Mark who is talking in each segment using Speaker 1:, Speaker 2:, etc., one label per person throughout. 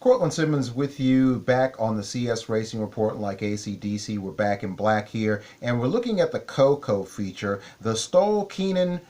Speaker 1: Cortland Simmons with you back on the CS Racing Report. Like ACDC, we're back in black here, and we're looking at the Coco feature, the Stoll Keenan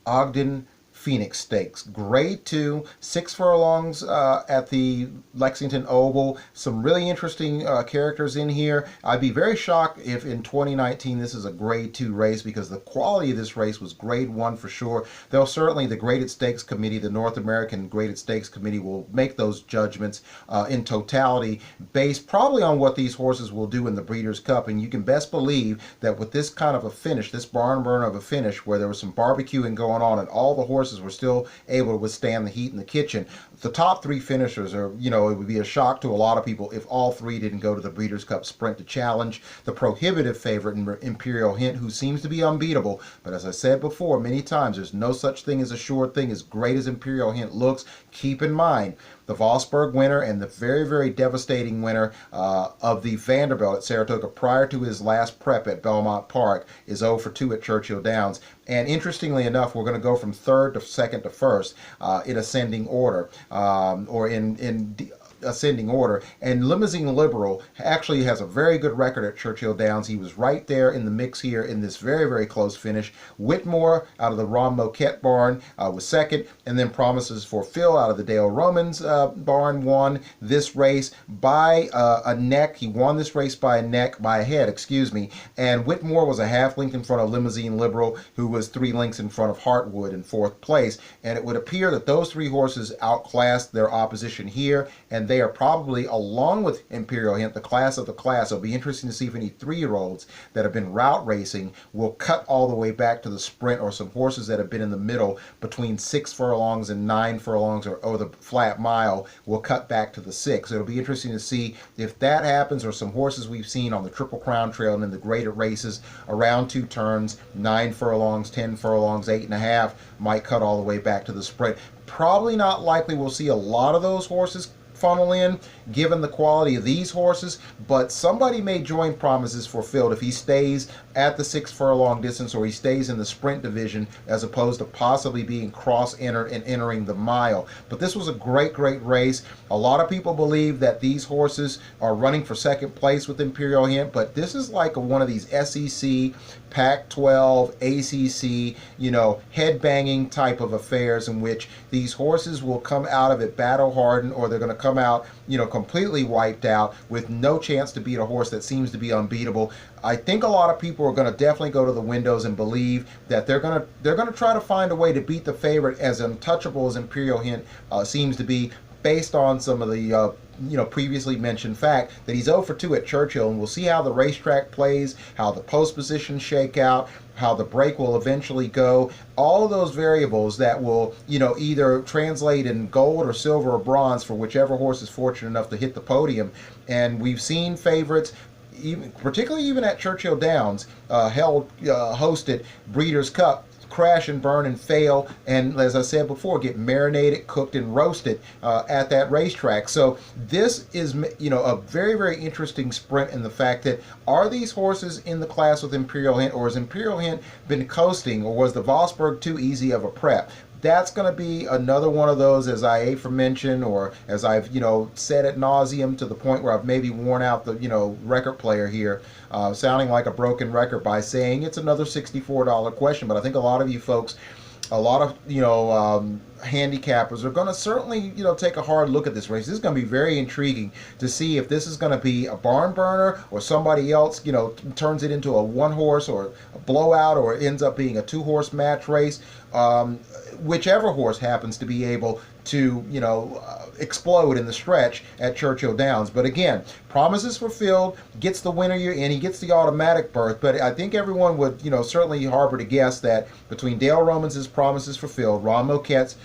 Speaker 1: Ogden Phoenix Stakes. Grade 2, 6 furlongs at the Lexington Oval. Some really interesting characters in here. I'd be very shocked if in 2019 this is a grade 2 race, because the quality of this race was grade 1 for sure. Though certainly the Graded Stakes Committee, the North American Graded Stakes Committee, will make those judgments in totality based probably on what these horses will do in the Breeders' Cup. And you can best believe that with this kind of a finish, this barn burner of a finish where there was some barbecuing going on and all the horses were still able to withstand the heat in the kitchen, the top 3 finishers are, it would be a shock to a lot of people if all 3 didn't go to the Breeders' Cup Sprint to challenge the prohibitive favorite Imperial Hint, who seems to be unbeatable. But as I said before many times, there's no such thing as a sure thing. As great as Imperial Hint looks, keep in mind the Vosburg winner and the very, very devastating winner of the Vanderbilt at Saratoga prior to his last prep at Belmont Park is 0 for 2 at Churchill Downs. And interestingly enough, we're going to go from 3rd to 2nd to 1st in ascending order, or in ascending order. And Limosine Liberal actually has a very good record at Churchill Downs. He was right there in the mix here in this very, very close finish. Whitmore out of the Ron Moquette barn was 2nd, and then Promises for Phil out of the Dale Romans barn won this race by a neck. He won this race by a head, excuse me. And Whitmore was a half length in front of Limosine Liberal, who was 3 lengths in front of Heartwood in 4th place. And it would appear that those 3 horses outclassed their opposition here, and they are probably, along with Imperial Hint, the class of the class. It'll be interesting to see if any 3-year-olds that have been route racing will cut all the way back to the sprint, or some horses that have been in the middle between 6 furlongs and 9 furlongs, or the flat mile, will cut back to the 6. It'll be interesting to see if that happens, or some horses we've seen on the Triple Crown Trail and in the graded races around 2 turns, 9 furlongs, 10 furlongs, 8.5, might cut all the way back to the sprint. Probably not likely we'll see a lot of those horses funnel in, given the quality of these horses, but somebody may join Promises for Phil if he stays at the 6 furlong distance, or he stays in the sprint division as opposed to possibly being cross-entered and entering the mile. But this was a great race. A lot of people believe that these horses are running for 2nd place with Imperial Hint, but this is like one of these SEC, Pac-12, ACC, head-banging type of affairs in which these horses will come out of it battle-hardened, or they're going to come out, completely wiped out with no chance to beat a horse that seems to be unbeatable. I think a lot of people are going to definitely go to the windows and believe that they're going to try to find a way to beat the favorite, as untouchable as Imperial Hint seems to be, based on some of the previously mentioned fact that he's 0 for 2 at Churchill. And we'll see how the racetrack plays, how the post positions shake out, how the break will eventually go. All of those variables that will, either translate in gold or silver or bronze for whichever horse is fortunate enough to hit the podium. And we've seen favorites, particularly even at Churchill Downs, hosted Breeders' Cup, crash and burn and fail, and as I said before, get marinated, cooked, and roasted at that racetrack. So this is, a very, very interesting sprint in the fact that, are these horses in the class with Imperial Hint, or has Imperial Hint been coasting, or was the Vosburg too easy of a prep? That's going to be another one of those, as I aforementioned, or as I've, said ad nauseum, to the point where I've maybe worn out the, record player here, sounding like a broken record by saying it's another $64 question. But I think a lot of you folks, a lot of, handicappers are going to certainly, take a hard look at this race. This is going to be very intriguing to see if this is going to be a barn burner, or somebody else, turns it into a 1-horse or a blowout, or ends up being a 2-horse match race. Whichever horse happens to be able to, explode in the stretch at Churchill Downs. But again, Promises for Phil gets the winner you're in. He gets the automatic berth. But I think everyone would, certainly harbor to guess that between Dale Romans' Promises for Phil, Ron Moquette's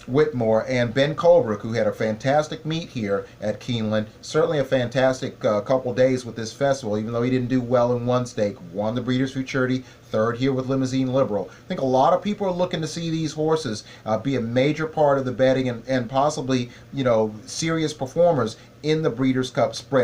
Speaker 1: Whitmore, and Ben Colebrook, who had a fantastic meet here at Keeneland, certainly a fantastic couple days with this festival, even though he didn't do well in one stake, won the Breeders' Futurity, 3rd here with Limosine Liberal. I think a lot of people are looking to see these horses be a major part of the betting, and possibly, serious performers in the Breeders' Cup Sprint.